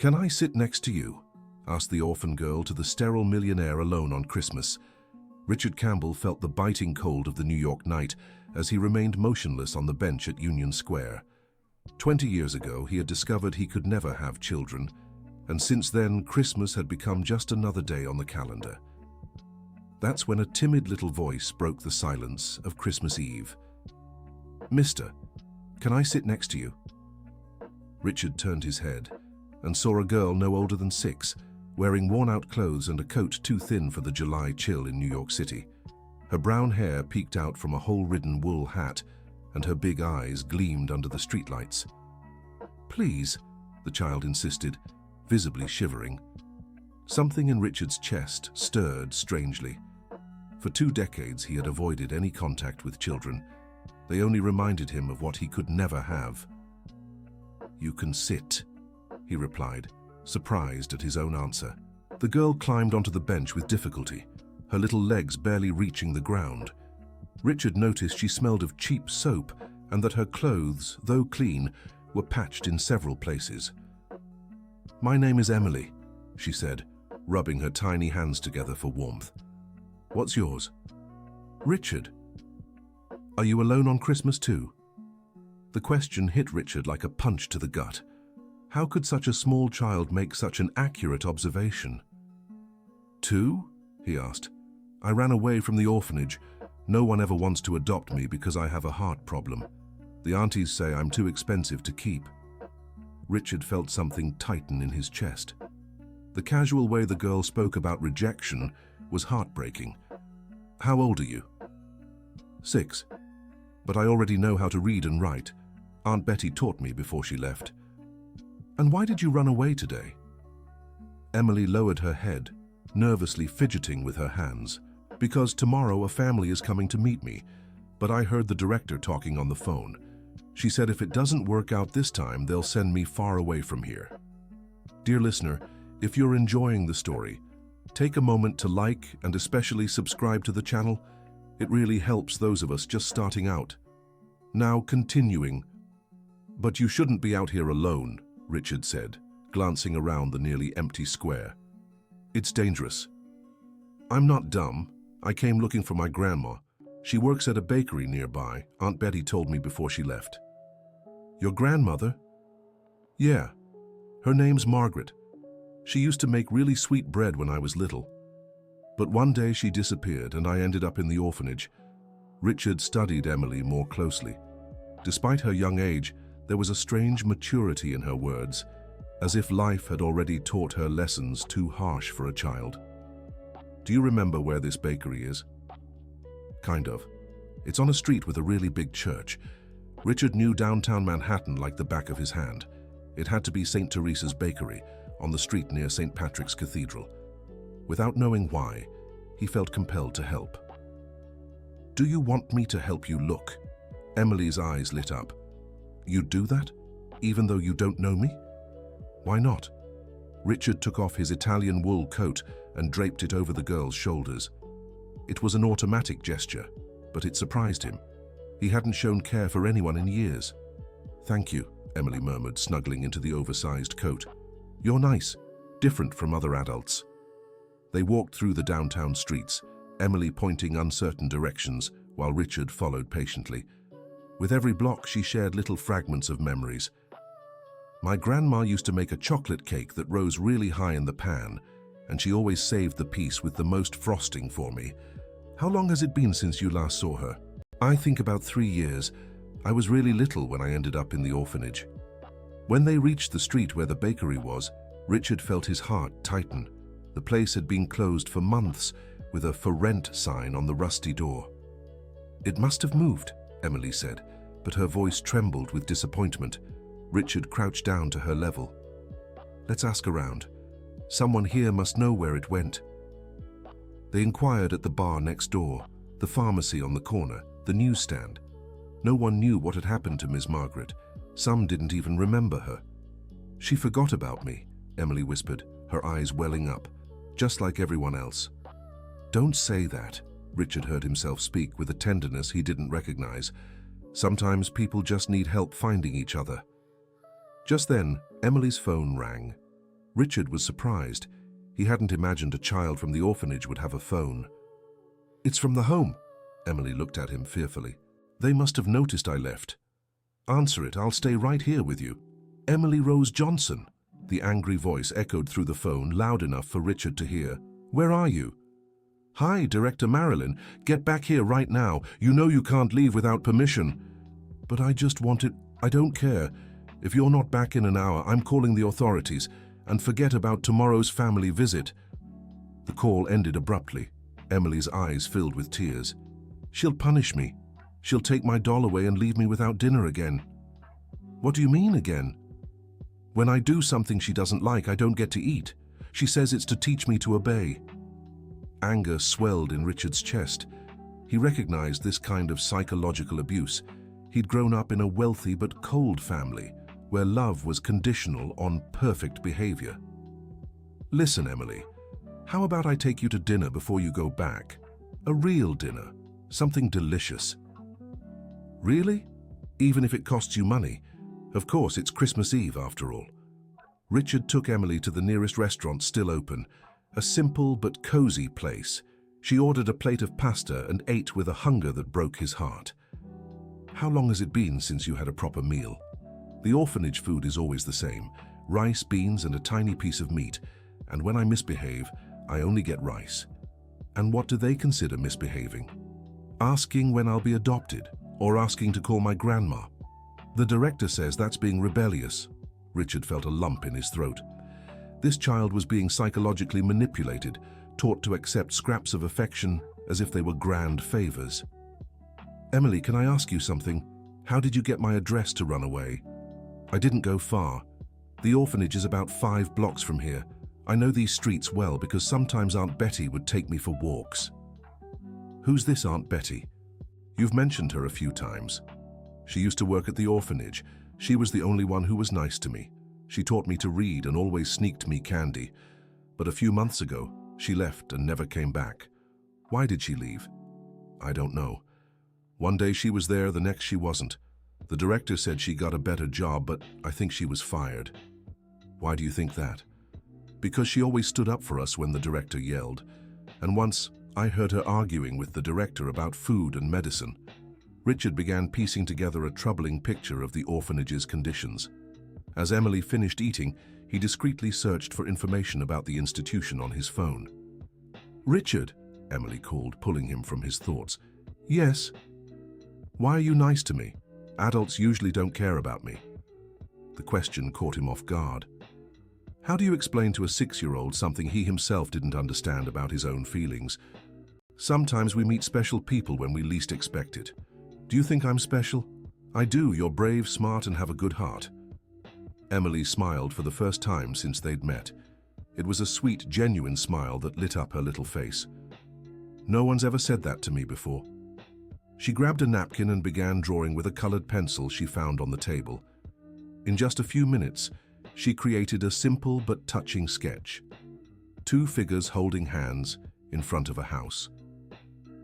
"Can I sit next to you?" asked the orphan girl to the sterile millionaire alone on Christmas. Richard Campbell felt the biting cold of the New York night as he remained motionless on the bench at Union Square. 20 years ago, he had discovered he could never have children, and since then, Christmas had become just another day on the calendar. That's when a timid little voice broke the silence of Christmas Eve. "Mister, can I sit next to you?" Richard turned his head and saw a girl no older than 6, wearing worn-out clothes and a coat too thin for the July chill in New York City. Her brown hair peeked out from a hole-ridden wool hat, and her big eyes gleamed under the streetlights. "Please," the child insisted, visibly shivering. Something in Richard's chest stirred strangely. For 2 decades he had avoided any contact with children. They only reminded him of what he could never have. "You can sit," he replied, surprised at his own answer. The girl climbed onto the bench with difficulty, her little legs barely reaching the ground. Richard noticed she smelled of cheap soap and that her clothes, though clean, were patched in several places. "My name is Emily," she said, rubbing her tiny hands together for warmth. "What's yours?" "Richard." "Are you alone on Christmas too?" The question hit Richard like a punch to the gut. How could such a small child make such an accurate observation? "Two?" he asked. "I ran away from the orphanage. No one ever wants to adopt me because I have a heart problem. The aunties say I'm too expensive to keep." Richard felt something tighten in his chest. The casual way the girl spoke about rejection was heartbreaking. "How old are you?" "6. But I already know how to read and write. Aunt Betty taught me before she left." "And why did you run away today?" Emily lowered her head, nervously fidgeting with her hands. "Because tomorrow a family is coming to meet me, but I heard the director talking on the phone. She said if it doesn't work out this time, they'll send me far away from here." Dear listener, if you're enjoying the story, take a moment to like and especially subscribe to the channel. It really helps those of us just starting out. Now continuing. "But you shouldn't be out here alone," Richard said, glancing around the nearly empty square. "It's dangerous." "I'm not dumb. I came looking for my grandma. She works at a bakery nearby. Aunt Betty told me before she left." "Your grandmother?" "Yeah. Her name's Margaret. She used to make really sweet bread when I was little. But one day she disappeared and I ended up in the orphanage." Richard studied Emily more closely. Despite her young age, there was a strange maturity in her words, as if life had already taught her lessons too harsh for a child. "Do you remember where this bakery is?" "Kind of. It's on a street with a really big church." Richard knew downtown Manhattan like the back of his hand. It had to be St. Teresa's Bakery, on the street near St. Patrick's Cathedral. Without knowing why, he felt compelled to help. "Do you want me to help you look?" Emily's eyes lit up. "You'd do that, even though you don't know me?" "Why not?" Richard took off his Italian wool coat and draped it over the girl's shoulders. It was an automatic gesture, but it surprised him. He hadn't shown care for anyone in years. "Thank you," Emily murmured, snuggling into the oversized coat. "You're nice, different from other adults." They walked through the downtown streets, Emily pointing uncertain directions while Richard followed patiently. With every block, she shared little fragments of memories. "My grandma used to make a chocolate cake that rose really high in the pan, and she always saved the piece with the most frosting for me. How long has it been since you last saw her?" "I think about 3 years. I was really little when I ended up in the orphanage." When they reached the street where the bakery was, Richard felt his heart tighten. The place had been closed for months, with a "for rent" sign on the rusty door. "It must have moved," Emily said, but her voice trembled with disappointment. Richard crouched down to her level. "Let's ask around. Someone here must know where it went." They inquired at the bar next door, the pharmacy on the corner, the newsstand. No one knew what had happened to Miss Margaret. Some didn't even remember her. "She forgot about me," Emily whispered, her eyes welling up, "just like everyone else." "Don't say that," Richard heard himself speak with a tenderness he didn't recognize. "Sometimes people just need help finding each other." Just then, Emily's phone rang. Richard was surprised. He hadn't imagined a child from the orphanage would have a phone. "It's from the home." Emily looked at him fearfully. "They must have noticed I left." "Answer it, I'll stay right here with you." "Emily Rose Johnson." The angry voice echoed through the phone, loud enough for Richard to hear. "Where are you?" "Hi, Director Marilyn. Get back here right now. You know you can't leave without permission." "But I just wanted—" "I don't care. If you're not back in an hour, I'm calling the authorities. And forget about tomorrow's family visit." The call ended abruptly. Emily's eyes filled with tears. "She'll punish me. She'll take my doll away and leave me without dinner again." "What do you mean again?" "When I do something she doesn't like, I don't get to eat. She says it's to teach me to obey." Anger swelled in Richard's chest. He recognized this kind of psychological abuse. He'd grown up in a wealthy but cold family, where love was conditional on perfect behavior. "Listen, Emily, how about I take you to dinner before you go back? A real dinner, something delicious." "Really? Even if it costs you money? Of course, it's Christmas Eve after all." Richard took Emily to the nearest restaurant still open, a simple but cozy place. She ordered a plate of pasta and ate with a hunger that broke his heart. "How long has it been since you had a proper meal?" "The orphanage food is always the same. Rice, beans, and a tiny piece of meat. And when I misbehave, I only get rice." "And what do they consider misbehaving?" "Asking when I'll be adopted, or asking to call my grandma." "The director says that's being rebellious." Richard felt a lump in his throat. This child was being psychologically manipulated, taught to accept scraps of affection as if they were grand favors. "Emily, can I ask you something? How did you get my address to run away?" "I didn't go far. The orphanage is about 5 blocks from here. I know these streets well because sometimes Aunt Betty would take me for walks." "Who's this Aunt Betty?" "You've mentioned her a few times. She used to work at the orphanage. She was the only one who was nice to me. She taught me to read and always sneaked me candy. But a few months ago, she left and never came back." "Why did she leave?" "I don't know. One day she was there, the next she wasn't. The director said she got a better job, but I think she was fired." "Why do you think that?" "Because she always stood up for us when the director yelled. And once, I heard her arguing with the director about food and medicine." Richard began piecing together a troubling picture of the orphanage's conditions. As Emily finished eating, he discreetly searched for information about the institution on his phone. "Richard," Emily called, pulling him from his thoughts. "Yes?" "Why are you nice to me? Adults usually don't care about me." The question caught him off guard. How do you explain to a 6-year-old something he himself didn't understand about his own feelings? "Sometimes we meet special people when we least expect it." "Do you think I'm special?" "I do. You're brave, smart, and have a good heart." Emily smiled for the first time since they'd met. It was a sweet, genuine smile that lit up her little face. "No one's ever said that to me before." She grabbed a napkin and began drawing with a colored pencil she found on the table. In just a few minutes, she created a simple but touching sketch. 2 figures holding hands in front of a house.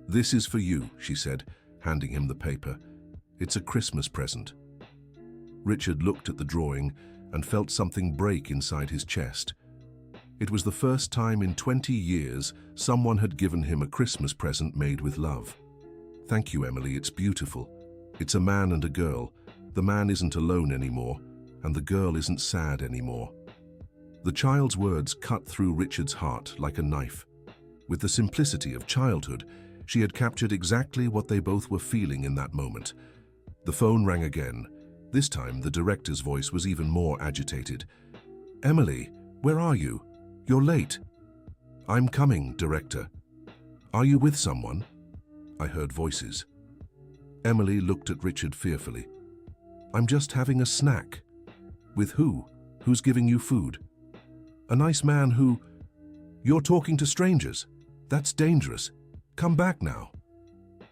"This is for you," she said, handing him the paper. "It's a Christmas present." Richard looked at the drawing and felt something break inside his chest. It was the first time in 20 years someone had given him a Christmas present made with love. "Thank you, Emily, it's beautiful. It's a man and a girl. The man isn't alone anymore, and the girl isn't sad anymore." The child's words cut through Richard's heart like a knife. With the simplicity of childhood, she had captured exactly what they both were feeling in that moment. The phone rang again. This time, the director's voice was even more agitated. "Emily, where are you? You're late." "I'm coming, Director." "Are you with someone?" I heard voices. Emily looked at Richard fearfully. "I'm just having a snack." "With who? Who's giving you food?" "A nice man who—" "You're talking to strangers. That's dangerous. Come back now."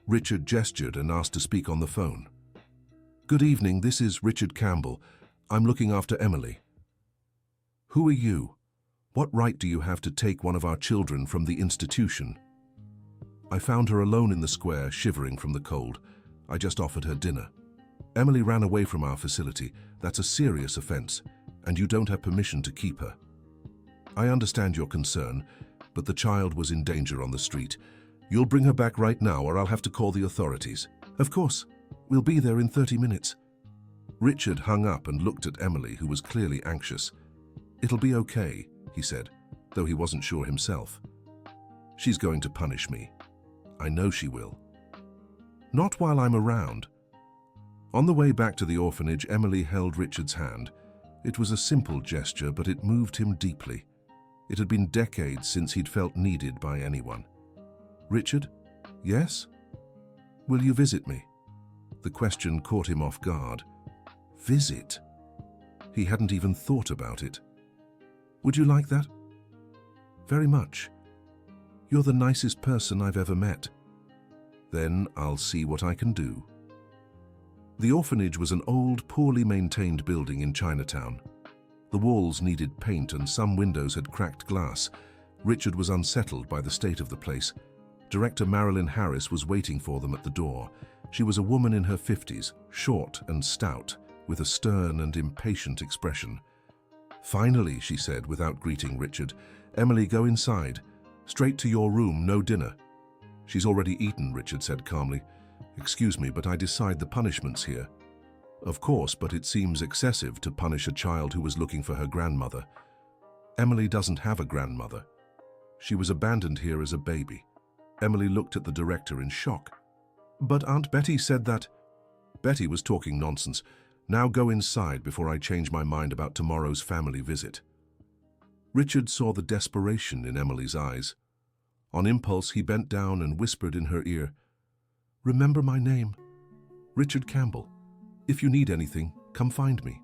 Richard gestured and asked to speak on the phone. "Good evening, this is Richard Campbell. I'm looking after Emily." "Who are you? What right do you have to take one of our children from the institution?" "I found her alone in the square, shivering from the cold. I just offered her dinner." "Emily ran away from our facility. That's a serious offense, and you don't have permission to keep her." I understand your concern, but the child was in danger on the street. You'll bring her back right now or I'll have to call the authorities. Of course. We'll be there in 30 minutes. Richard hung up and looked at Emily, who was clearly anxious. It'll be okay, he said, though he wasn't sure himself. She's going to punish me. I know she will. Not while I'm around. On the way back to the orphanage, Emily held Richard's hand. It was a simple gesture, but it moved him deeply. It had been decades since he'd felt needed by anyone. Richard? Yes? Will you visit me? The question caught him off guard. Visit? He hadn't even thought about it. Would you like that? Very much. You're the nicest person I've ever met. Then I'll see what I can do. The orphanage was an old, poorly maintained building in Chinatown. The walls needed paint and some windows had cracked glass. Richard was unsettled by the state of the place. Director Marilyn Harris was waiting for them at the door. She was a woman in her 50s, short and stout, with a stern and impatient expression. Finally, she said without greeting Richard, Emily, go inside. Straight to your room, no dinner. She's already eaten, Richard said calmly. Excuse me, but I decide the punishments here. Of course, but it seems excessive to punish a child who was looking for her grandmother. Emily doesn't have a grandmother. She was abandoned here as a baby. Emily looked at the director in shock. But Aunt Betty said that... Betty was talking nonsense. Now go inside before I change my mind about tomorrow's family visit. Richard saw the desperation in Emily's eyes. On impulse, he bent down and whispered in her ear, Remember my name, Richard Campbell. If you need anything, come find me.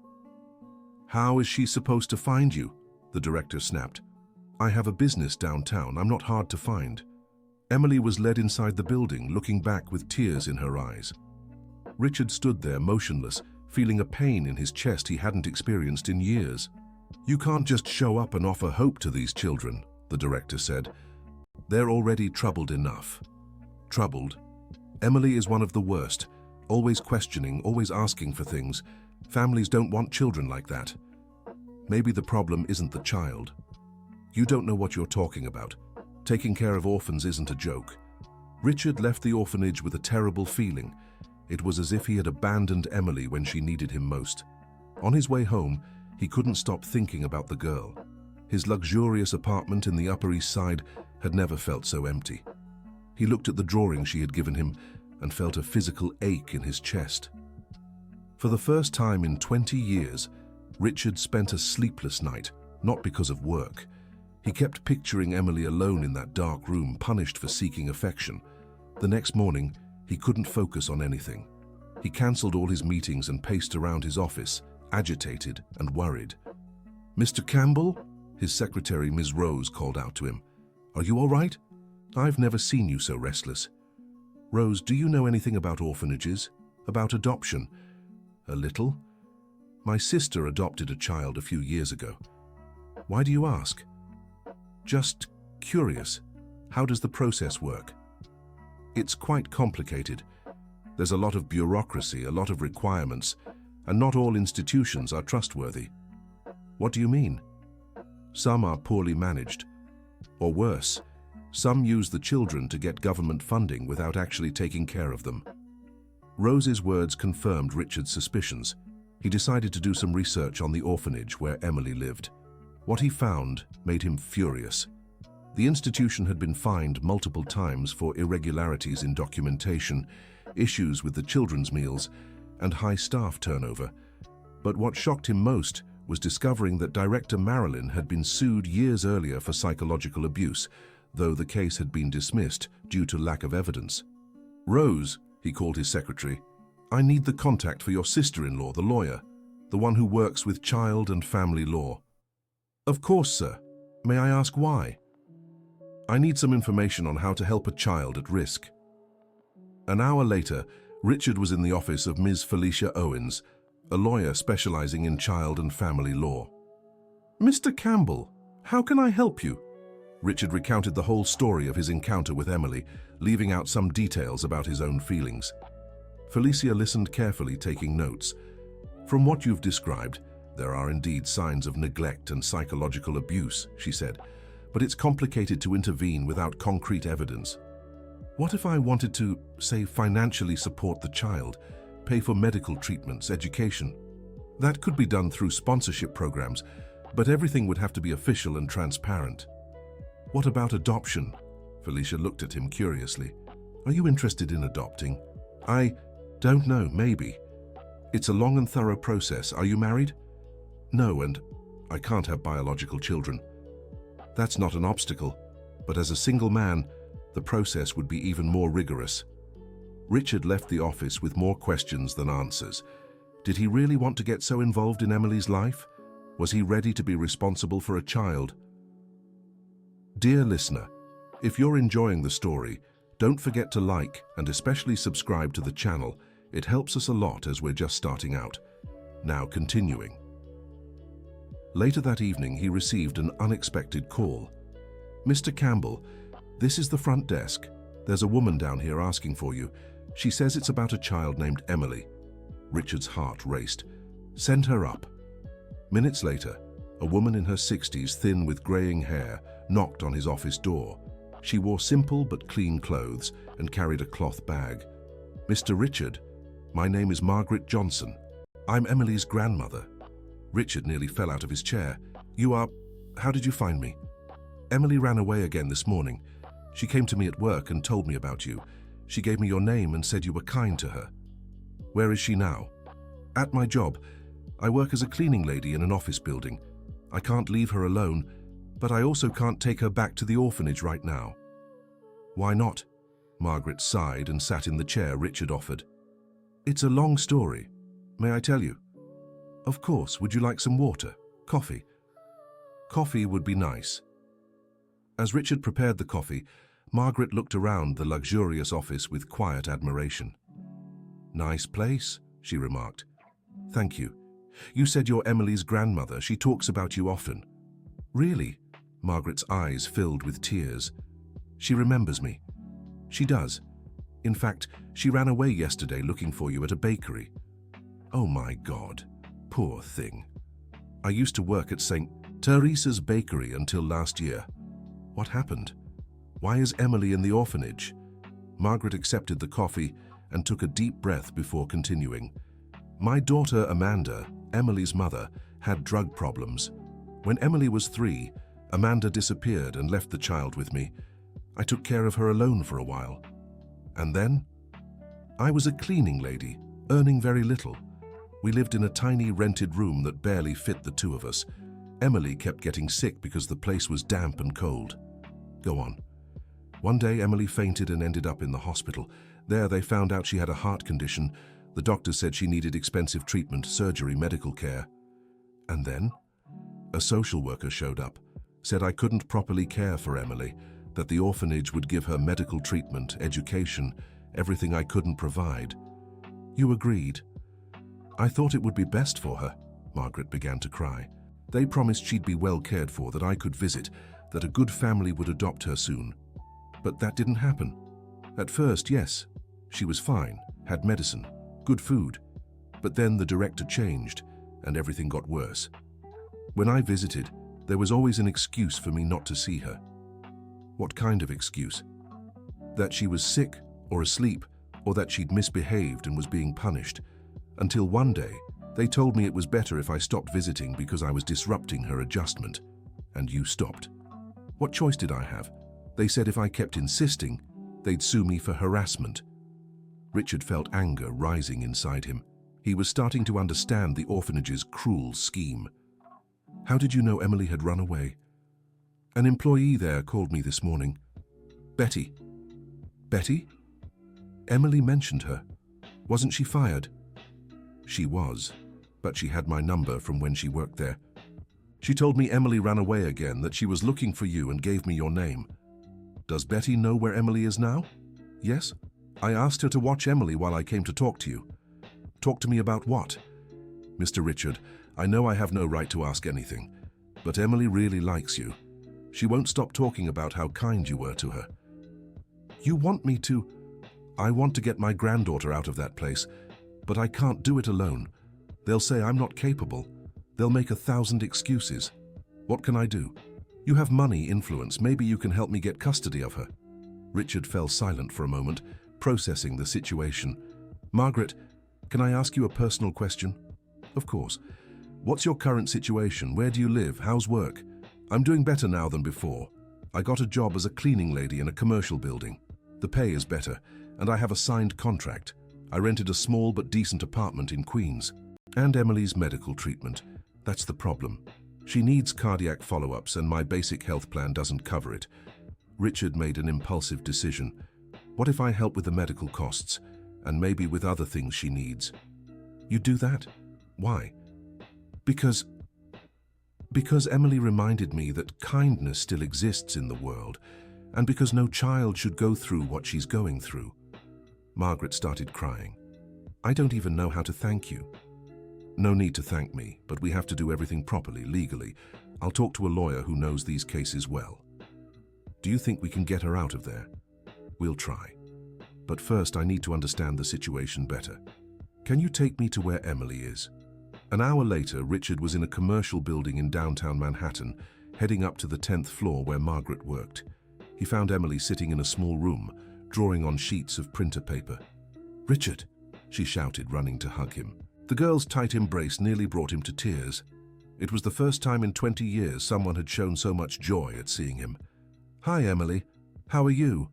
How is she supposed to find you? The director snapped. I have a business downtown. I'm not hard to find. Emily was led inside the building, looking back with tears in her eyes. Richard stood there motionless, feeling a pain in his chest he hadn't experienced in years. You can't just show up and offer hope to these children, the director said. They're already troubled enough. Troubled? Emily is one of the worst, always questioning, always asking for things. Families don't want children like that. Maybe the problem isn't the child. You don't know what you're talking about. Taking care of orphans isn't a joke. Richard left the orphanage with a terrible feeling. It was as if he had abandoned Emily when she needed him most. On his way home, he couldn't stop thinking about the girl. His luxurious apartment in the Upper East Side had never felt so empty. He looked at the drawing she had given him and felt a physical ache in his chest. For the first time in 20 years, Richard spent a sleepless night, not because of work. He kept picturing Emily alone in that dark room, punished for seeking affection. The next morning, he couldn't focus on anything. He cancelled all his meetings and paced around his office, agitated and worried. Mr. Campbell? His secretary, Ms. Rose, called out to him. Are you all right? I've never seen you so restless. Rose, do you know anything about orphanages? About adoption? A little. My sister adopted a child a few years ago. Why do you ask? Just curious. How does the process work? It's quite complicated. There's a lot of bureaucracy, a lot of requirements, and not all institutions are trustworthy. What do you mean? Some are poorly managed. Or worse, some use the children to get government funding without actually taking care of them. Rose's words confirmed Richard's suspicions. He decided to do some research on the orphanage where Emily lived. What he found made him furious. The institution had been fined multiple times for irregularities in documentation, issues with the children's meals, and high staff turnover. But what shocked him most was discovering that Director Marilyn had been sued years earlier for psychological abuse, though the case had been dismissed due to lack of evidence. Rose, he called his secretary, I need the contact for your sister-in-law, the lawyer, the one who works with child and family law. Of course, sir. May I ask why? I need some information on how to help a child at risk. An hour later, Richard was in the office of Ms. Felicia Owens, a lawyer specializing in child and family law. Mr. Campbell, how can I help you? Richard recounted the whole story of his encounter with Emily, leaving out some details about his own feelings. Felicia listened carefully, taking notes. From what you've described, There are indeed signs of neglect and psychological abuse, she said, but it's complicated to intervene without concrete evidence. What if I wanted to, say, financially support the child, pay for medical treatments, education? That could be done through sponsorship programs, but everything would have to be official and transparent. What about adoption? Felicia looked at him curiously. Are you interested in adopting? I don't know, maybe. It's a long and thorough process. Are you married? No, and I can't have biological children. That's not an obstacle, but as a single man, the process would be even more rigorous. Richard left the office with more questions than answers. Did he really want to get so involved in Emily's life? Was he ready to be responsible for a child? Dear listener, if you're enjoying the story, don't forget to like and especially subscribe to the channel. It helps us a lot as we're just starting out. Now continuing. Later that evening, he received an unexpected call. Mr. Campbell, this is the front desk. There's a woman down here asking for you. She says it's about a child named Emily. Richard's heart raced. Send her up. Minutes later, a woman in her 60s, thin with graying hair, knocked on his office door. She wore simple but clean clothes and carried a cloth bag. Mr. Richard, my name is Margaret Johnson. I'm Emily's grandmother. Richard nearly fell out of his chair. You are... How did you find me? Emily ran away again this morning. She came to me at work and told me about you. She gave me your name and said you were kind to her. Where is she now? At my job. I work as a cleaning lady in an office building. I can't leave her alone, but I also can't take her back to the orphanage right now. Why not? Margaret sighed and sat in the chair Richard offered. It's a long story. May I tell you? Of course. Would you like some water? Coffee? Coffee would be nice. As Richard prepared the coffee, Margaret looked around the luxurious office with quiet admiration. Nice place, she remarked. Thank you. You said you're Emily's grandmother. She talks about you often. Really? Margaret's eyes filled with tears. She remembers me. She does. In fact, she ran away yesterday looking for you at a bakery. Oh my God, poor thing. I used to work at St. Teresa's bakery until last year. What happened? Why is Emily in the orphanage? Margaret accepted the coffee and took a deep breath before continuing. My daughter Amanda, Emily's mother, had drug problems. When Emily was 3, Amanda disappeared and left the child with me. I took care of her alone for a while. And then? I was a cleaning lady, earning very little. We lived in a tiny rented room that barely fit the two of us. Emily kept getting sick because the place was damp and cold. Go on. One day Emily fainted and ended up in the hospital. There they found out she had a heart condition. The doctor said she needed expensive treatment, surgery, medical care. And then? A social worker showed up, said I couldn't properly care for Emily, that the orphanage would give her medical treatment, education, everything I couldn't provide. You agreed. I thought it would be best for her. Margaret began to cry. They promised she'd be well cared for, that I could visit, that a good family would adopt her soon. But that didn't happen. At first, yes, she was fine, had medicine, good food. But then the director changed, and everything got worse. When I visited, there was always an excuse for me not to see her. What kind of excuse? That she was sick or asleep, or that she'd misbehaved and was being punished. Until one day, they told me it was better if I stopped visiting because I was disrupting her adjustment. And you stopped. What choice did I have? They said if I kept insisting, they'd sue me for harassment. Richard felt anger rising inside him. He was starting to understand the orphanage's cruel scheme. How did you know Emily had run away? An employee there called me this morning. Betty. Betty? Emily mentioned her. Wasn't she fired? She was, but she had my number from when she worked there. She told me Emily ran away again, that she was looking for you and gave me your name. Does Betty know where Emily is now? Yes. I asked her to watch Emily while I came to talk to you. Talk to me about what? Mr. Richard, I know I have no right to ask anything, but Emily really likes you. She won't stop talking about how kind you were to her. You want me to? I want to get my granddaughter out of that place, but I can't do it alone. They'll say I'm not capable. They'll make 1,000 excuses. What can I do? You have money, influence. Maybe you can help me get custody of her. Richard fell silent for a moment, processing the situation. Margaret, can I ask you a personal question? Of course. What's your current situation? Where do you live? How's work? I'm doing better now than before. I got a job as a cleaning lady in a commercial building. The pay is better, and I have a signed contract. I rented a small but decent apartment in Queens. And Emily's medical treatment. That's the problem. She needs cardiac follow-ups, and my basic health plan doesn't cover it. Richard made an impulsive decision. What if I help with the medical costs, and maybe with other things she needs? You do that? Why? Because Emily reminded me that kindness still exists in the world, and because no child should go through what she's going through. Margaret started crying. I don't even know how to thank you. No need to thank me, but we have to do everything properly, legally. I'll talk to a lawyer who knows these cases well. Do you think we can get her out of there? We'll try. But first, I need to understand the situation better. Can you take me to where Emily is? An hour later, Richard was in a commercial building in downtown Manhattan, heading up to the 10th floor where Margaret worked. He found Emily sitting in a small room, drawing on sheets of printer paper. Richard, she shouted, running to hug him. The girl's tight embrace nearly brought him to tears. It was the first time in 20 years someone had shown so much joy at seeing him. Hi, Emily. How are you?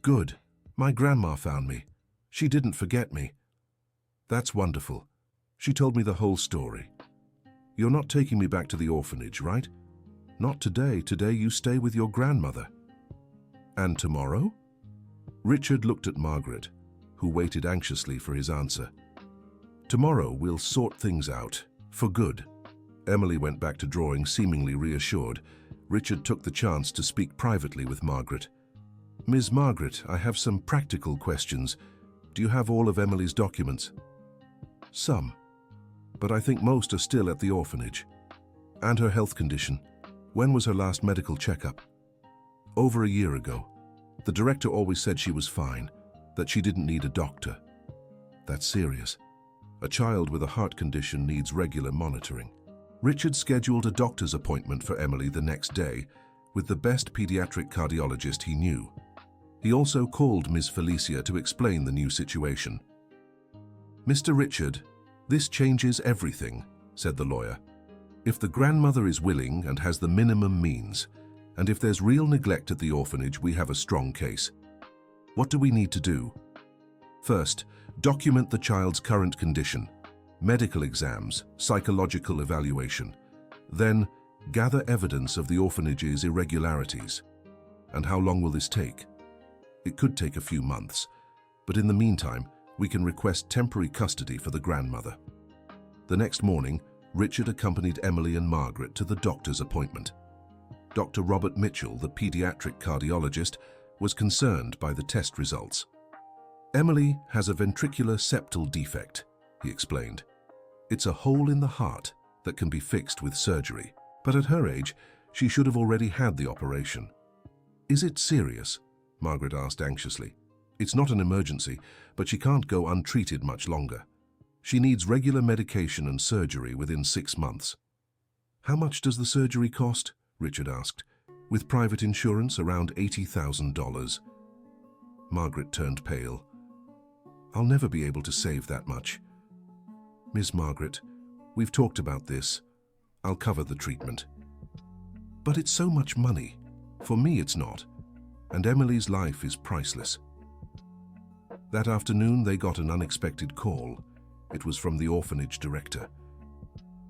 Good. My grandma found me. She didn't forget me. That's wonderful. She told me the whole story. You're not taking me back to the orphanage, right? Not today. Today you stay with your grandmother. And tomorrow? Richard looked at Margaret, who waited anxiously for his answer. Tomorrow we'll sort things out, for good. Emily went back to drawing, seemingly reassured. Richard took the chance to speak privately with Margaret. Ms. Margaret, I have some practical questions. Do you have all of Emily's documents? Some, but I think most are still at the orphanage. And her health condition. When was her last medical checkup? Over a year ago. The director always said she was fine, that she didn't need a doctor. That's serious. A child with a heart condition needs regular monitoring. Richard scheduled a doctor's appointment for Emily the next day with the best pediatric cardiologist he knew. He also called Ms. Felicia to explain the new situation. Mr. Richard, this changes everything, said the lawyer. If the grandmother is willing and has the minimum means, and if there's real neglect at the orphanage, we have a strong case. What do we need to do? First, document the child's current condition, medical exams, psychological evaluation. Then, gather evidence of the orphanage's irregularities. And how long will this take? It could take a few months, but in the meantime, we can request temporary custody for the grandmother. The next morning, Richard accompanied Emily and Margaret to the doctor's appointment. Dr. Robert Mitchell, the pediatric cardiologist, was concerned by the test results. Emily has a ventricular septal defect, he explained. It's a hole in the heart that can be fixed with surgery, but at her age, she should have already had the operation. Is it serious? Margaret asked anxiously. It's not an emergency, but she can't go untreated much longer. She needs regular medication and surgery within 6 months. How much does the surgery cost? Richard asked. With private insurance, around $80,000. Margaret turned pale. I'll never be able to save that much. Miss Margaret, we've talked about this. I'll cover the treatment. But it's so much money. For me, it's not. And Emily's life is priceless. That afternoon, they got an unexpected call. It was from the orphanage director.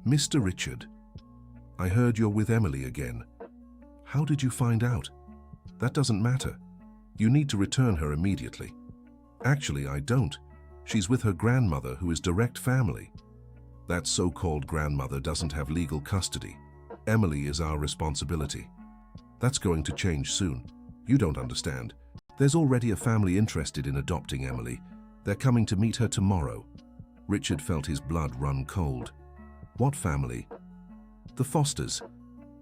Mr. Richard, I heard you're with Emily again. How did you find out? That doesn't matter. You need to return her immediately. Actually, I don't. She's with her grandmother, who is direct family. That so-called grandmother doesn't have legal custody. Emily is our responsibility. That's going to change soon. You don't understand. There's already a family interested in adopting Emily. They're coming to meet her tomorrow. Richard felt his blood run cold. What family? The Fosters.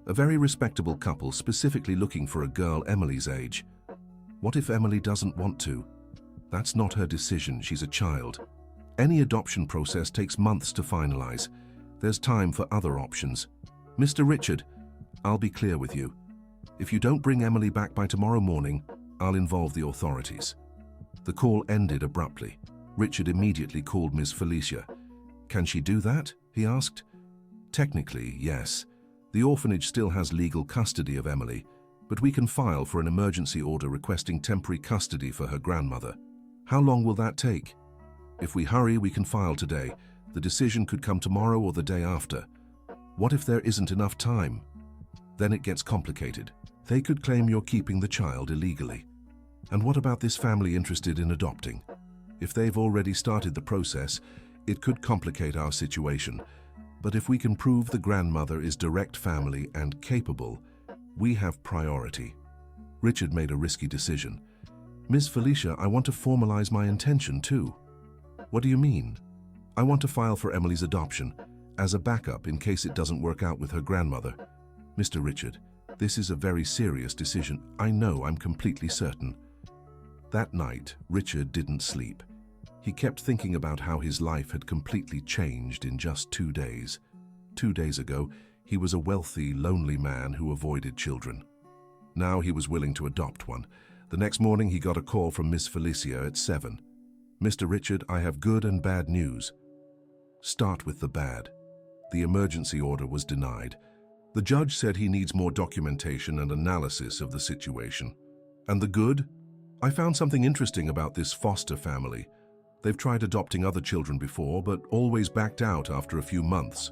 A very respectable couple specifically looking for a girl Emily's age. What if Emily doesn't want to? That's not her decision, she's a child. Any adoption process takes months to finalize. There's time for other options. Mr. Richard, I'll be clear with you. If you don't bring Emily back by tomorrow morning, I'll involve the authorities." The call ended abruptly. Richard immediately called Ms. Felicia. "Can she do that?" he asked. "Technically, yes. The orphanage still has legal custody of Emily, but we can file for an emergency order requesting temporary custody for her grandmother. How long will that take? If we hurry, we can file today. The decision could come tomorrow or the day after. What if there isn't enough time? Then it gets complicated. They could claim you're keeping the child illegally. And what about this family interested in adopting? If they've already started the process, it could complicate our situation. But if we can prove the grandmother is direct family and capable, we have priority." Richard made a risky decision. "Ms. Felicia, I want to formalize my intention too." "What do you mean?" "I want to file for Emily's adoption, as a backup in case it doesn't work out with her grandmother." "Mr. Richard, this is a very serious decision. I know, I'm completely certain." That night, Richard didn't sleep. He kept thinking about how his life had completely changed in just 2 days. 2 days ago, he was a wealthy, lonely man who avoided children. Now he was willing to adopt one. The next morning, he got a call from Miss Felicia at 7. "Mr. Richard, I have good and bad news." Start with the bad. The emergency order was denied. The judge said he needs more documentation and analysis of the situation. And the good? "I found something interesting about this foster family. They've tried adopting other children before, but always backed out after a few months."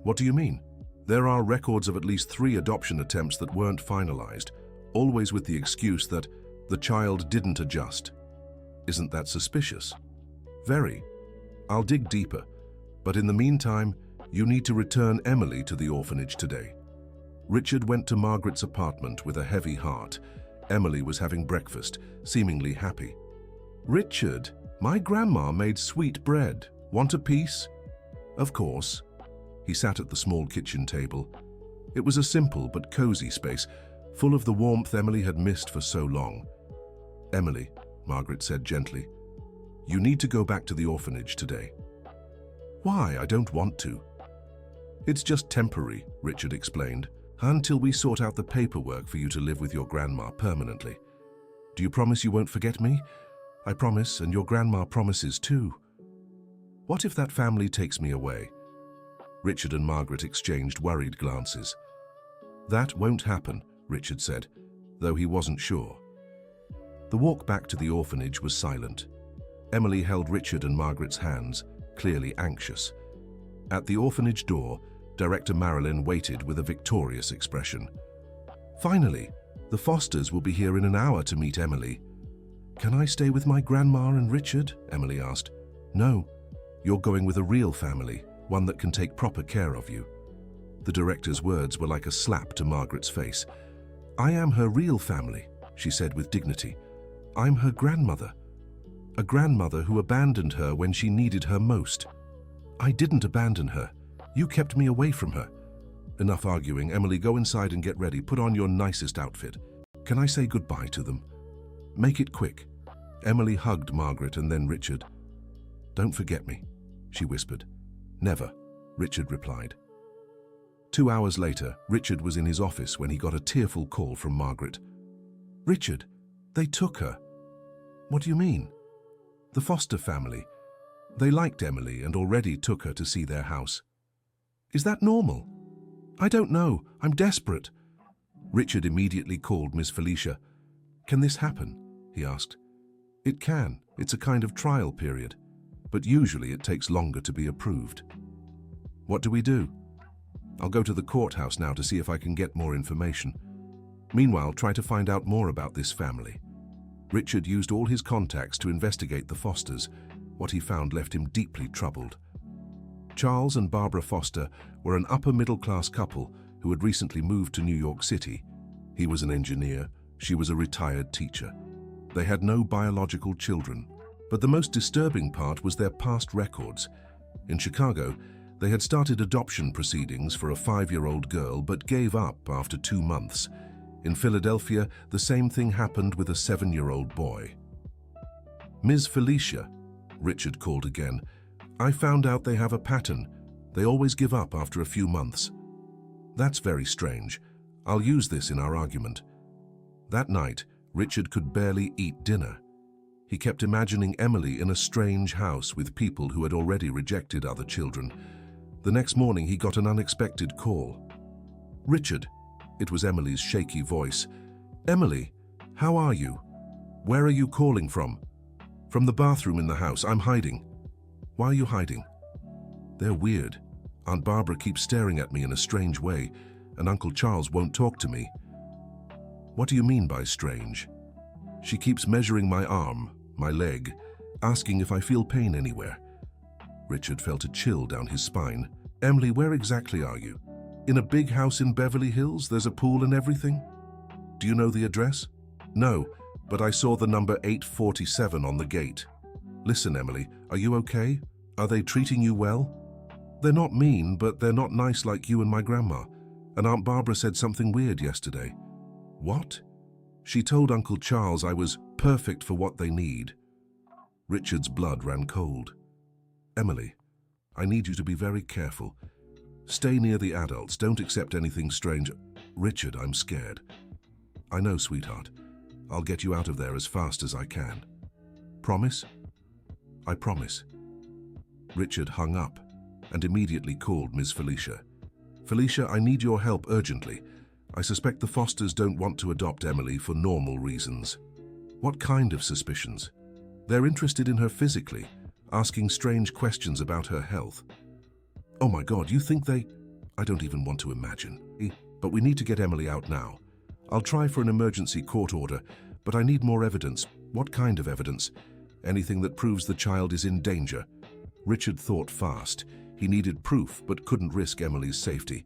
"What do you mean?" "There are records of at least 3 adoption attempts that weren't finalized, always with the excuse that the child didn't adjust. Isn't that suspicious?" "Very. I'll dig deeper. But in the meantime, you need to return Emily to the orphanage today." Richard went to Margaret's apartment with a heavy heart. Emily was having breakfast, seemingly happy. "Richard, my grandma made sweet bread. Want a piece?" "Of course." He sat at the small kitchen table. It was a simple but cozy space, full of the warmth Emily had missed for so long. "Emily," Margaret said gently, "you need to go back to the orphanage today." "Why? I don't want to." "It's just temporary," Richard explained, "until we sort out the paperwork for you to live with your grandma permanently. Do you promise you won't forget me?" "I promise, and your grandma promises too." "What if that family takes me away?" Richard and Margaret exchanged worried glances. "That won't happen," Richard said, though he wasn't sure. The walk back to the orphanage was silent. Emily held Richard and Margaret's hands, clearly anxious. At the orphanage door, Director Marilyn waited with a victorious expression. "Finally, the Fosters will be here in an hour to meet Emily." "Can I stay with my grandma and Richard?" Emily asked. "No, you're going with a real family, one that can take proper care of you." The director's words were like a slap to Margaret's face. "I am her real family," she said with dignity. "I'm her grandmother. A grandmother who abandoned her when she needed her most." "I didn't abandon her. You kept me away from her." "Enough arguing. Emily, go inside and get ready. Put on your nicest outfit. Can I say goodbye to them?" "Make it quick." Emily hugged Margaret and then Richard. "Don't forget me," she whispered. "Never," Richard replied. 2 hours later, Richard was in his office when he got a tearful call from Margaret. "Richard, they took her." "What do you mean?" "The Foster family. They liked Emily and already took her to see their house." "Is that normal?" "I don't know. I'm desperate." Richard immediately called Miss Felicia. "Can this happen?" he asked. "It can. It's a kind of trial period. But usually it takes longer to be approved." "What do we do?" "I'll go to the courthouse now to see if I can get more information. Meanwhile, try to find out more about this family." Richard used all his contacts to investigate the Fosters. What he found left him deeply troubled. Charles and Barbara Foster were an upper-middle-class couple who had recently moved to New York City. He was an engineer, she was a retired teacher. They had no biological children, but the most disturbing part was their past records. In Chicago, they had started adoption proceedings for a 5-year-old girl but gave up after 2 months. In Philadelphia, the same thing happened with a 7-year-old boy. "Ms. Felicia," Richard called again, "I found out they have a pattern. They always give up after a few months. That's very strange. I'll use this in our argument. That night, Richard could barely eat dinner. He kept imagining Emily in a strange house with people who had already rejected other children. The next morning, he got an unexpected call. "Richard," it was Emily's shaky voice. "Emily, how are you? Where are you calling from?" "From the bathroom in the house. I'm hiding." "Why are you hiding?" "They're weird. Aunt Barbara keeps staring at me in a strange way, and Uncle Charles won't talk to me." "What do you mean by strange?" "She keeps measuring my arm, my leg, asking if I feel pain anywhere." Richard felt a chill down his spine. "Emily, where exactly are you? In a big house in Beverly Hills? There's a pool and everything?" "Do you know the address?" "No, but I saw the number 847 on the gate." "Listen, Emily, are you okay? Are they treating you well?" "They're not mean, but they're not nice like you and my grandma. And Aunt Barbara said something weird yesterday." "What?" "She told Uncle Charles I was perfect for what they need." Richard's blood ran cold. "Emily, I need you to be very careful. Stay near the adults. Don't accept anything strange." "Richard, I'm scared." "I know, sweetheart. I'll get you out of there as fast as I can." "Promise?" "I promise." Richard hung up and immediately called Ms. Felicia. "Felicia, I need your help urgently. I suspect the Fosters don't want to adopt Emily for normal reasons." "What kind of suspicions?" "They're interested in her physically, asking strange questions about her health." "Oh my God, you think they—" "I don't even want to imagine. But we need to get Emily out now. I'll try for an emergency court order, but I need more evidence." "What kind of evidence?" "Anything that proves the child is in danger." Richard thought fast. He needed proof, but couldn't risk Emily's safety.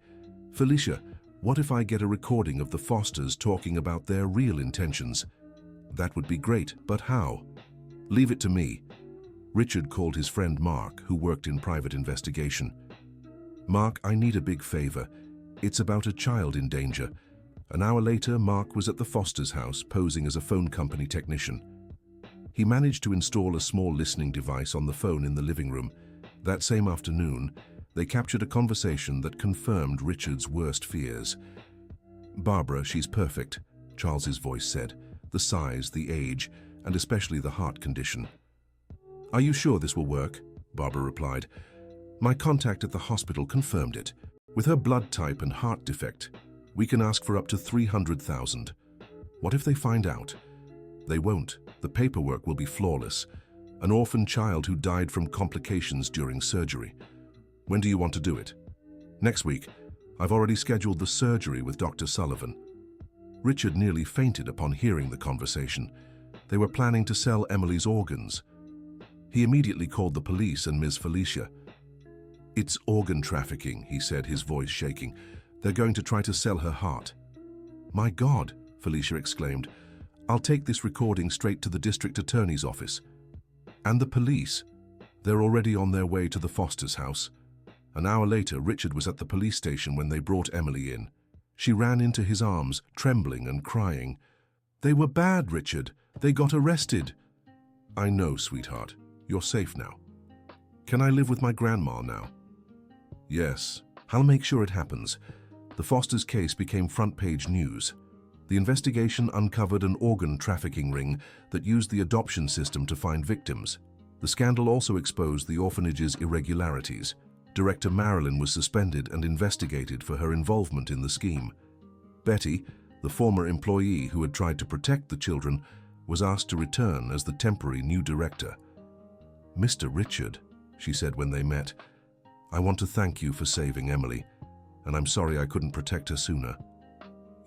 "Felicia, what if I get a recording of the Fosters talking about their real intentions?" "That would be great, but how?" "Leave it to me." Richard called his friend Mark, who worked in private investigation. "Mark, I need a big favor. It's about a child in danger." An hour later, Mark was at the Fosters' house, posing as a phone company technician. He managed to install a small listening device on the phone in the living room. That same afternoon, they captured a conversation that confirmed Richard's worst fears. "Barbara, she's perfect," Charles's voice said. "The size, the age, and especially the heart condition." "Are you sure this will work?" Barbara replied. "My contact at the hospital confirmed it. With her blood type and heart defect, we can ask for up to $300,000. What if they find out?" "They won't. The paperwork will be flawless. An orphan child who died from complications during surgery." "When do you want to do it?" "Next week. I've already scheduled the surgery with Dr. Sullivan." Richard nearly fainted upon hearing the conversation. They were planning to sell Emily's organs. He immediately called the police and Ms. Felicia. "It's organ trafficking," he said, his voice shaking. "They're going to try to sell her heart." "My God," Felicia exclaimed. "I'll take this recording straight to the district attorney's office." "And the police? They're already on their way to the Fosters' house." An hour later, Richard was at the police station when they brought Emily in. She ran into his arms, trembling and crying. "They were bad, Richard. They got arrested." "I know, sweetheart. You're safe now." "Can I live with my grandma now?" "Yes. I'll make sure it happens." The Fosters' case became front-page news. The investigation uncovered an organ trafficking ring that used the adoption system to find victims. The scandal also exposed the orphanage's irregularities. Director Marilyn was suspended and investigated for her involvement in the scheme. Betty, the former employee who had tried to protect the children, was asked to return as the temporary new director. "Mr. Richard," she said when they met, "I want to thank you for saving Emily, and I'm sorry I couldn't protect her sooner.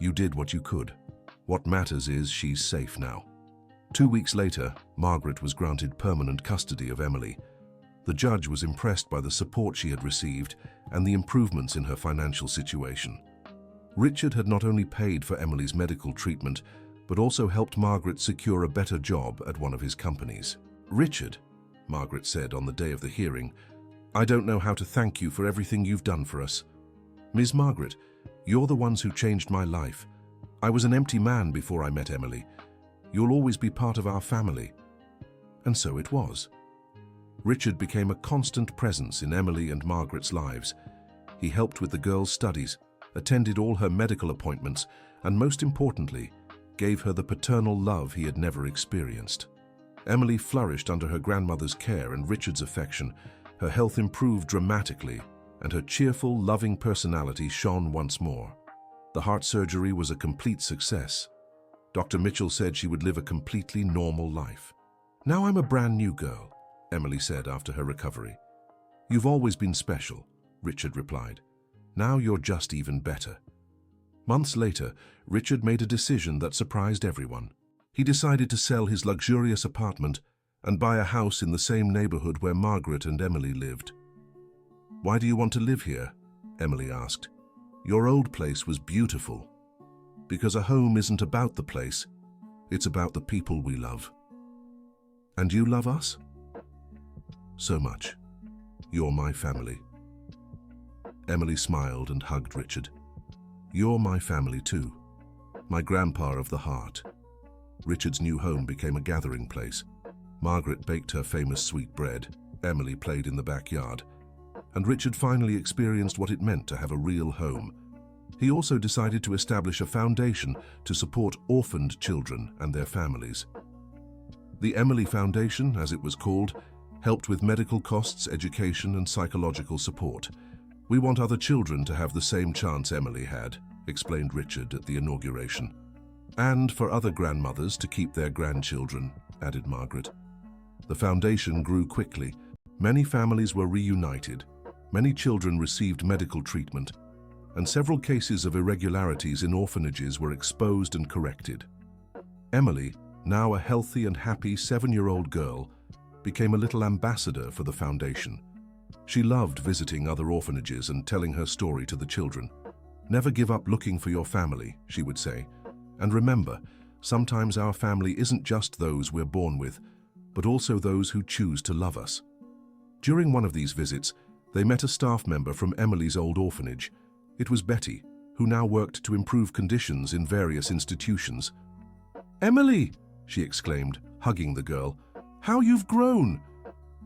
You did what you could. What matters is she's safe now." 2 weeks later, Margaret was granted permanent custody of Emily. The judge was impressed by the support she had received and the improvements in her financial situation. Richard had not only paid for Emily's medical treatment, but also helped Margaret secure a better job at one of his companies. "Richard," Margaret said on the day of the hearing, "I don't know how to thank you for everything you've done for us. Ms. Margaret, you're the ones who changed my life. I was an empty man before I met Emily. You'll always be part of our family." And so it was. Richard became a constant presence in Emily and Margaret's lives. He helped with the girls' studies, attended all her medical appointments, and most importantly, gave her the paternal love he had never experienced. Emily flourished under her grandmother's care and Richard's affection. Her health improved dramatically, and her cheerful, loving personality shone once more. The heart surgery was a complete success. Dr. Mitchell said she would live a completely normal life. "Now I'm a brand new girl," Emily said after her recovery. "You've always been special," Richard replied. "Now you're just even better." Months later, Richard made a decision that surprised everyone. He decided to sell his luxurious apartment and buy a house in the same neighborhood where Margaret and Emily lived. "Why do you want to live here?" Emily asked. "Your old place was beautiful." "Because a home isn't about the place, it's about the people we love." "And you love us?" "So much. You're my family." Emily smiled and hugged Richard. "You're my family too, my grandpa of the heart." Richard's new home became a gathering place. Margaret baked her famous sweet bread, Emily played in the backyard, and Richard finally experienced what it meant to have a real home. He also decided to establish a foundation to support orphaned children and their families. The Emily Foundation, as it was called, helped with medical costs, education, and psychological support. "We want other children to have the same chance Emily had," explained Richard at the inauguration. "And for other grandmothers to keep their grandchildren," added Margaret. The foundation grew quickly. Many families were reunited, many children received medical treatment, and several cases of irregularities in orphanages were exposed and corrected. Emily, now a healthy and happy 7-year-old girl, became a little ambassador for the foundation. She loved visiting other orphanages and telling her story to the children. "Never give up looking for your family," she would say. "And remember, sometimes our family isn't just those we're born with, but also those who choose to love us." During one of these visits, they met a staff member from Emily's old orphanage. It was Betty, who now worked to improve conditions in various institutions. "Emily!" she exclaimed, hugging the girl. "How you've grown!"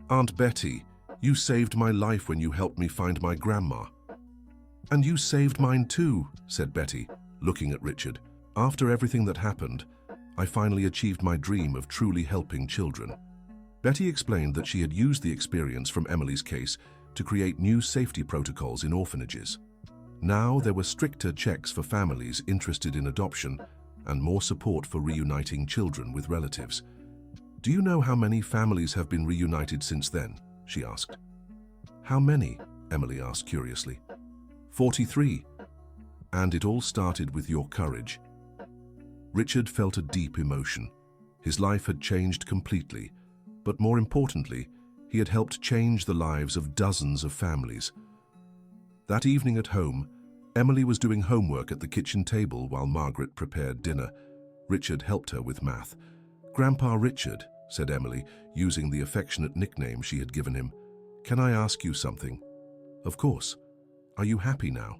"Aunt Betty, you saved my life when you helped me find my grandma." "And you saved mine too," said Betty, looking at Richard. "After everything that happened, I finally achieved my dream of truly helping children." Betty explained that she had used the experience from Emily's case to create new safety protocols in orphanages. Now there were stricter checks for families interested in adoption and more support for reuniting children with relatives. "Do you know how many families have been reunited since then?" she asked. "How many?" Emily asked curiously. 43. "And it all started with your courage." Richard felt a deep emotion. His life had changed completely, but more importantly, he had helped change the lives of dozens of families. That evening at home, Emily was doing homework at the kitchen table while Margaret prepared dinner. Richard helped her with math. "Grandpa Richard," said Emily, using the affectionate nickname she had given him, "can I ask you something?" "Of course. Are you happy now?"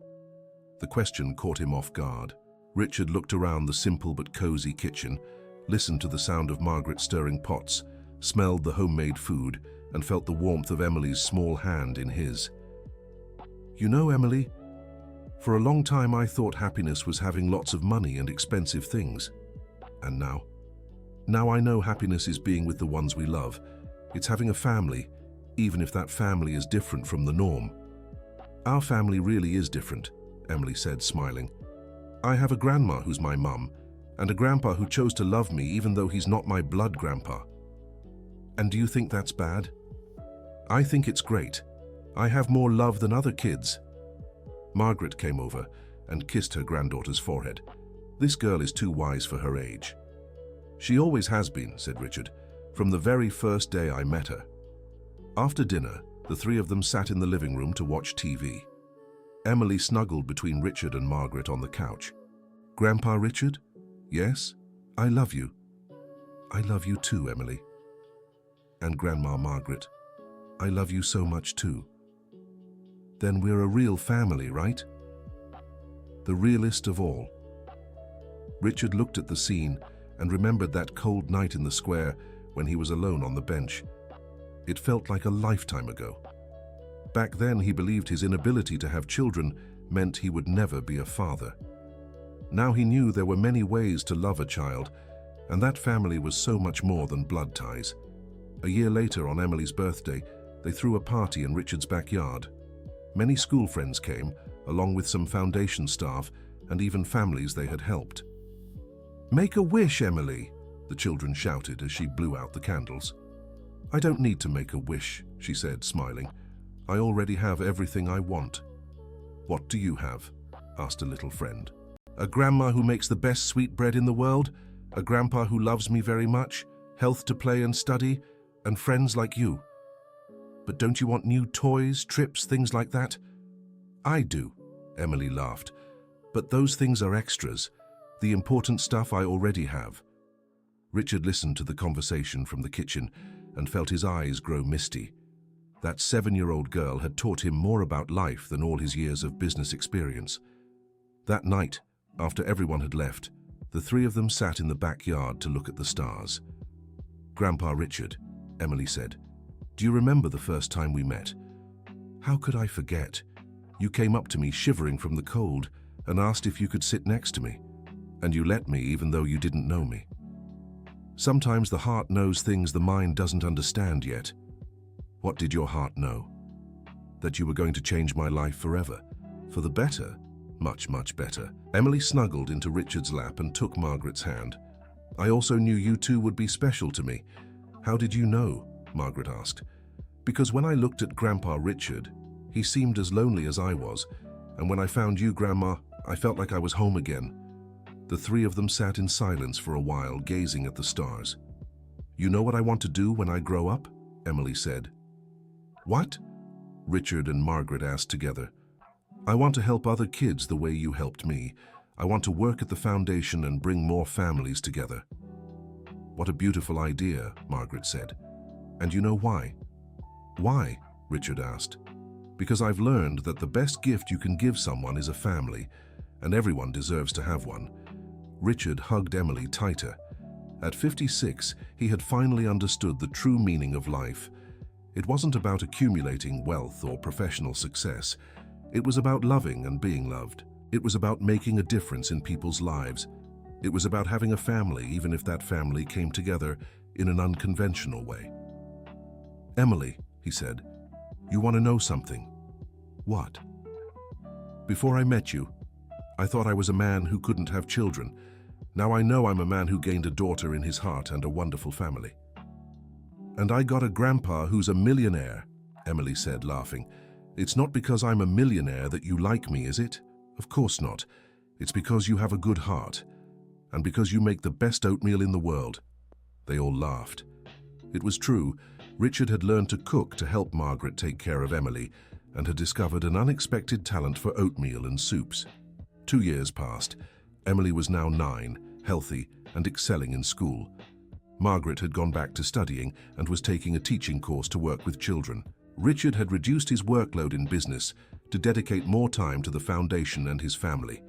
The question caught him off guard. Richard looked around the simple but cozy kitchen, listened to the sound of Margaret stirring pots, smelled the homemade food, and felt the warmth of Emily's small hand in his. "You know, Emily, for a long time I thought happiness was having lots of money and expensive things. And now? Now I know happiness is being with the ones we love. It's having a family, even if that family is different from the norm." "Our family really is different," Emily said, smiling. "I have a grandma who's my mum, and a grandpa who chose to love me even though he's not my blood grandpa." "And do you think that's bad?" "I think it's great. I have more love than other kids." Margaret came over and kissed her granddaughter's forehead. "This girl is too wise for her age." "She always has been," said Richard, "from the very first day I met her." After dinner, the three of them sat in the living room to watch TV. Emily snuggled between Richard and Margaret on the couch. "Grandpa Richard? Yes? I love you." "I love you too, Emily." "And Grandma Margaret? I love you so much too." "Then we're a real family, right?" "The realest of all." Richard looked at the scene and remembered that cold night in the square when he was alone on the bench. It felt like a lifetime ago. Back then, he believed his inability to have children meant he would never be a father. Now he knew there were many ways to love a child, and that family was so much more than blood ties. A year later, on Emily's birthday, they threw a party in Richard's backyard. Many school friends came, along with some foundation staff and even families they had helped. "Make a wish, Emily," the children shouted as she blew out the candles. "I don't need to make a wish," she said, smiling. "I already have everything I want." "What do you have?" asked a little friend. "A grandma who makes the best sweetbread in the world, a grandpa who loves me very much, health to play and study, and friends like you." "But don't you want new toys, trips, things like that?" "I do," Emily laughed. "But those things are extras. The important stuff I already have." Richard listened to the conversation from the kitchen and felt his eyes grow misty. That 7-year-old girl had taught him more about life than all his years of business experience. That night, after everyone had left, the three of them sat in the backyard to look at the stars. "Grandpa Richard," Emily said, "do you remember the first time we met?" "How could I forget? You came up to me shivering from the cold and asked if you could sit next to me. And you let me even though you didn't know me. Sometimes the heart knows things the mind doesn't understand yet." "What did your heart know?" "That you were going to change my life forever. For the better. Much, much better." Emily snuggled into Richard's lap and took Margaret's hand. "I also knew you two would be special to me." "How did you know?" Margaret asked. "Because when I looked at Grandpa Richard, he seemed as lonely as I was. And when I found you, Grandma, I felt like I was home again." The three of them sat in silence for a while, gazing at the stars. "You know what I want to do when I grow up?" Emily said. "What?" Richard and Margaret asked together. "I want to help other kids the way you helped me. I want to work at the foundation and bring more families together." "What a beautiful idea," Margaret said. "And you know why?" "Why?" Richard asked. "Because I've learned that the best gift you can give someone is a family, and everyone deserves to have one." Richard hugged Emily tighter. At 56, he had finally understood the true meaning of life. It wasn't about accumulating wealth or professional success. It was about loving and being loved. It was about making a difference in people's lives. It was about having a family, even if that family came together in an unconventional way. "Emily," he said, "you want to know something?" "What?" "Before I met you, I thought I was a man who couldn't have children. Now I know I'm a man who gained a daughter in his heart and a wonderful family." "And I got a grandpa who's a millionaire," Emily said, laughing. "It's not because I'm a millionaire that you like me, is it? Of course not. It's because you have a good heart, and because you make the best oatmeal in the world." They all laughed. It was true. Richard had learned to cook to help Margaret take care of Emily, and had discovered an unexpected talent for oatmeal and soups. 2 years passed. Emily was now 9, healthy, and excelling in school. Margaret had gone back to studying and was taking a teaching course to work with children. Richard had reduced his workload in business to dedicate more time to the foundation and his family.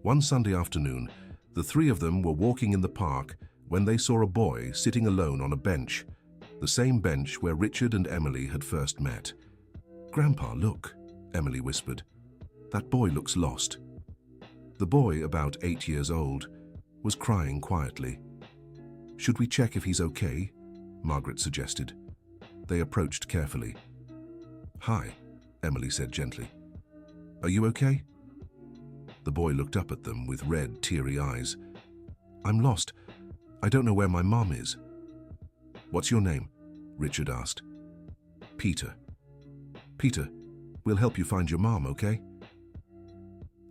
One Sunday afternoon, the three of them were walking in the park when they saw a boy sitting alone on a bench, the same bench where Richard and Emily had first met. "Grandpa, look," Emily whispered. "That boy looks lost." The boy, about 8 years old, was crying quietly. "Should we check if he's okay?" Margaret suggested. They approached carefully. "Hi," Emily said gently. "Are you okay?" The boy looked up at them with red, teary eyes. "I'm lost. I don't know where my mom is." "What's your name?" Richard asked. "Peter." "Peter, we'll help you find your mom, okay?"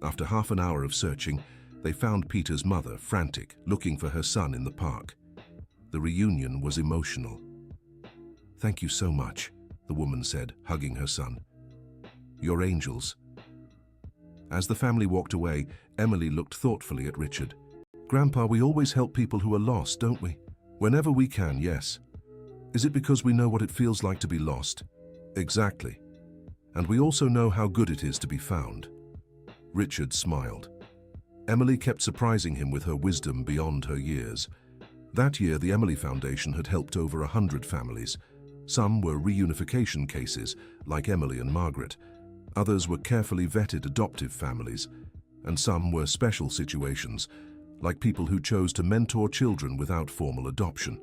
After half an hour of searching, they found Peter's mother, frantic, looking for her son in the park. The reunion was emotional. "Thank you so much," the woman said, hugging her son. "You're angels." As the family walked away, Emily looked thoughtfully at Richard. "Grandpa, we always help people who are lost, don't we?" "Whenever we can, yes." "Is it because we know what it feels like to be lost?" "Exactly. And we also know how good it is to be found." Richard smiled. Emily kept surprising him with her wisdom beyond her years. That year, the Emily Foundation had helped over 100 families. Some were reunification cases, like Emily and Margaret. Others were carefully vetted adoptive families. And some were special situations, like people who chose to mentor children without formal adoption.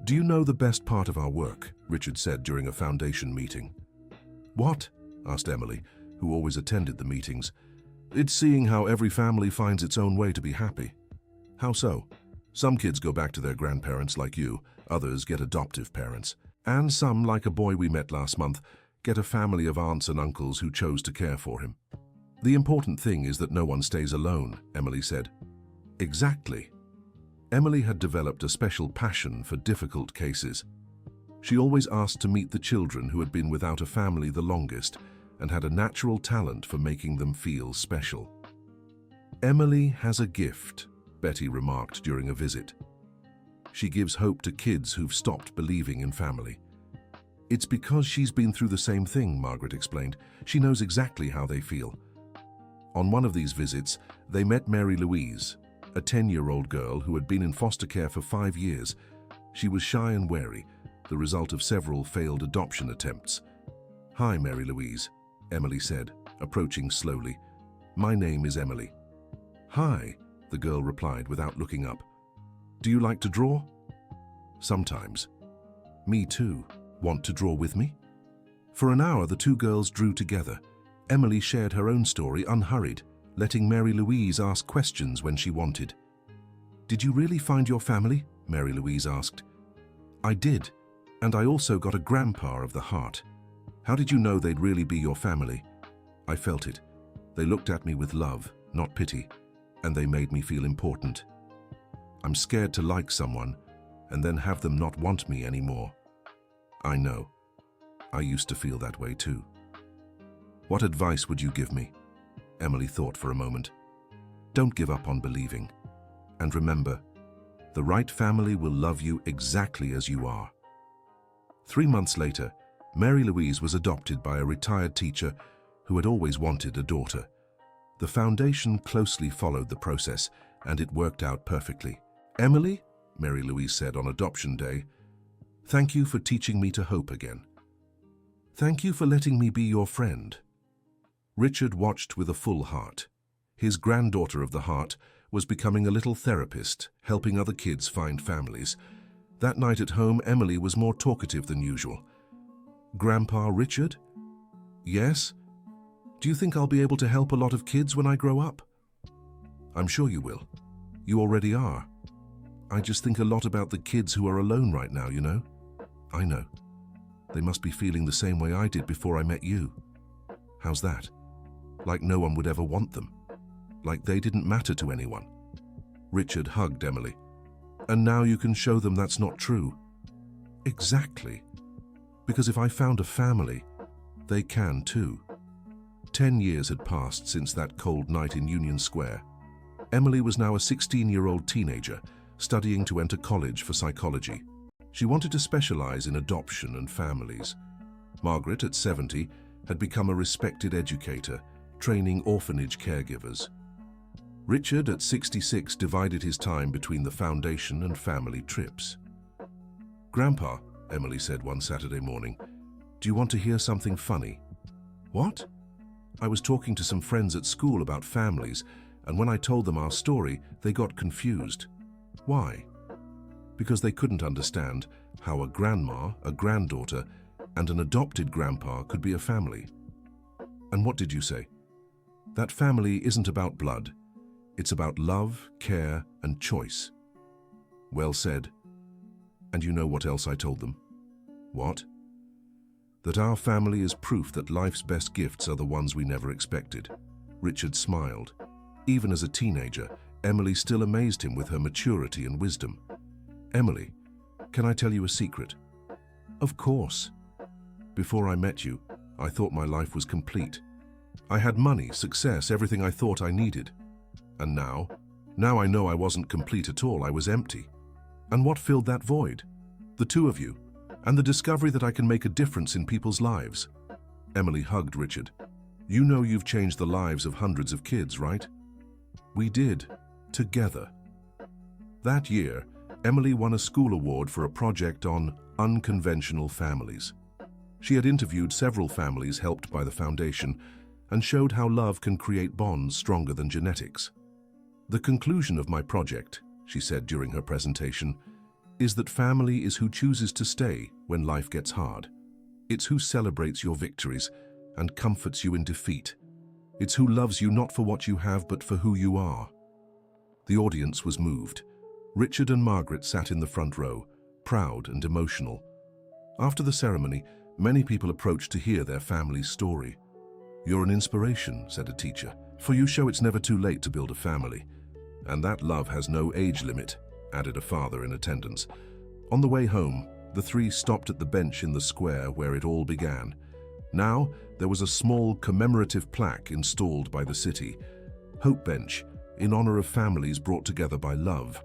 "Do you know the best part of our work?" Richard said during a foundation meeting. "What?" asked Emily, who always attended the meetings. "It's seeing how every family finds its own way to be happy." "How so?" "Some kids go back to their grandparents like you, others get adoptive parents. And some, like a boy we met last month, get a family of aunts and uncles who chose to care for him." "The important thing is that no one stays alone," Emily said. Exactly. Emily had developed a special passion for difficult cases. She always asked to meet the children who had been without a family the longest and had a natural talent for making them feel special. "Emily has a gift," Betty remarked during a visit. "She gives hope to kids who've stopped believing in family." "It's because she's been through the same thing," Margaret explained. "She knows exactly how they feel." On one of these visits, they met Mary Louise, a 10-year-old girl who had been in foster care for 5 years. She was shy and wary, the result of several failed adoption attempts. "Hi, Mary Louise," Emily said, approaching slowly. "My name is Emily." "Hi," the girl replied without looking up. "Do you like to draw?" "Sometimes." "Me too. Want to draw with me?" For an hour, the two girls drew together. Emily shared her own story unhurried, letting Mary Louise ask questions when she wanted. "Did you really find your family?" Mary Louise asked. "I did, and I also got a grandpa of the heart." "How did you know they'd really be your family?" "I felt it. They looked at me with love, not pity, and they made me feel important. I'm scared to like someone and then have them not want me anymore." "I know. I used to feel that way too." "What advice would you give me?" Emily thought for a moment. "Don't give up on believing. And remember, the right family will love you exactly as you are." 3 months later, Mary Louise was adopted by a retired teacher who had always wanted a daughter. The foundation closely followed the process, and it worked out perfectly. "Emily," Mary Louise said on adoption day, "thank you for teaching me to hope again. Thank you for letting me be your friend." Richard watched with a full heart. His granddaughter of the heart was becoming a little therapist, helping other kids find families. That night at home, Emily was more talkative than usual. "Grandpa Richard?" "Yes? Do you think I'll be able to help a lot of kids when I grow up?" "I'm sure you will. You already are. I just think a lot about the kids who are alone right now, you know?" "I know. They must be feeling the same way I did before I met you." "How's that?" "Like no one would ever want them. Like they didn't matter to anyone." Richard hugged Emily. "And now you can show them that's not true." "Exactly. Because if I found a family, they can too." 10 years had passed since that cold night in Union Square. Emily was now a 16-year-old teenager, studying to enter college for psychology. She wanted to specialize in adoption and families. Margaret, at 70, had become a respected educator, training orphanage caregivers. Richard, at 66, divided his time between the foundation and family trips. "Grandpa," Emily said one Saturday morning, "do you want to hear something funny?" "What?" "I was talking to some friends at school about families, and when I told them our story, they got confused." "Why?" "Because they couldn't understand how a grandma, a granddaughter, and an adopted grandpa could be a family." "And what did you say?" "That family isn't about blood. It's about love, care, and choice." "Well said. And you know what else I told them?" "What?" "That our family is proof that life's best gifts are the ones we never expected." Richard smiled. Even as a teenager, Emily still amazed him with her maturity and wisdom. "Emily, can I tell you a secret?" "Of course." "Before I met you, I thought my life was complete. I had money, success, everything I thought I needed. And now I know I wasn't complete at all. I was empty. And what filled that void? The two of you, and the discovery that I can make a difference in people's lives." Emily hugged Richard. "You know you've changed the lives of hundreds of kids, right?" "We did, together." That year, Emily won a school award for a project on unconventional families. She had interviewed several families helped by the foundation and showed how love can create bonds stronger than genetics. "The conclusion of my project," she said during her presentation, "is that family is who chooses to stay when life gets hard. It's who celebrates your victories and comforts you in defeat. It's who loves you not for what you have, but for who you are." The audience was moved. Richard and Margaret sat in the front row, proud and emotional. After the ceremony, many people approached to hear their family's story. "You're an inspiration," said a teacher, "for you show it's never too late to build a family. And that love has no age limit," added a father in attendance. On the way home, the three stopped at the bench in the square where it all began. Now, there was a small commemorative plaque installed by the city. "Hope Bench, in honor of families brought together by love."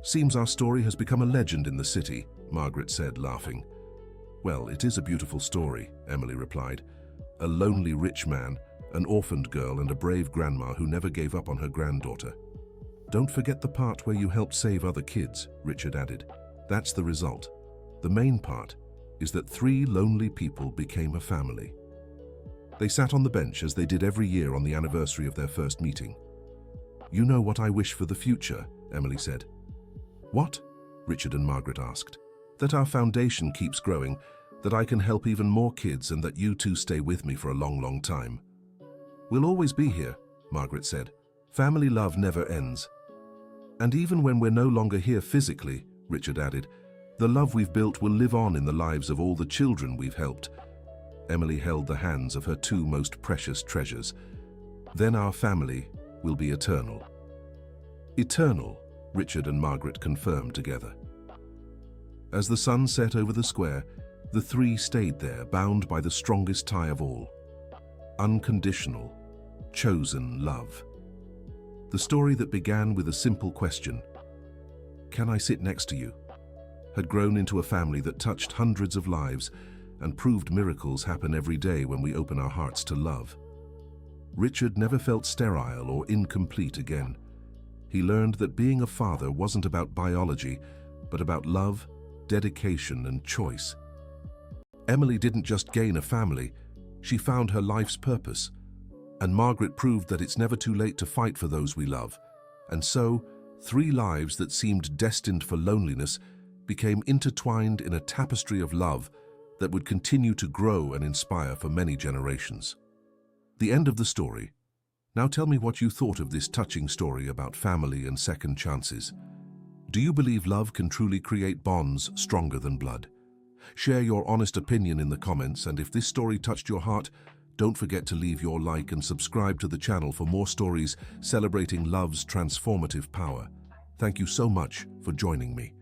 "Seems our story has become a legend in the city," Margaret said, laughing. "Well, it is a beautiful story," Emily replied. "A lonely rich man, an orphaned girl, and a brave grandma who never gave up on her granddaughter." "Don't forget the part where you helped save other kids," Richard added. "That's the result. The main part is that three lonely people became a family." They sat on the bench as they did every year on the anniversary of their first meeting. "You know what I wish for the future," Emily said. "What?" Richard and Margaret asked. "That our foundation keeps growing, that I can help even more kids, and that you two stay with me for a long, long time." "We'll always be here," Margaret said. "Family love never ends." "And even when we're no longer here physically," Richard added, "the love we've built will live on in the lives of all the children we've helped." Emily held the hands of her two most precious treasures. "Then our family will be eternal." "Eternal," Richard and Margaret confirmed together. As the sun set over the square, the three stayed there, bound by the strongest tie of all: unconditional, chosen love. The story that began with a simple question, "Can I sit next to you?" had grown into a family that touched hundreds of lives and proved miracles happen every day when we open our hearts to love. Richard never felt sterile or incomplete again. He learned that being a father wasn't about biology, but about love, dedication, and choice. Emily didn't just gain a family, she found her life's purpose. And Margaret proved that it's never too late to fight for those we love. And so, three lives that seemed destined for loneliness became intertwined in a tapestry of love that would continue to grow and inspire for many generations. The end of the story. Now tell me what you thought of this touching story about family and second chances. Do you believe love can truly create bonds stronger than blood? Share your honest opinion in the comments, and if this story touched your heart, don't forget to leave your like and subscribe to the channel for more stories celebrating love's transformative power. Thank you so much for joining me.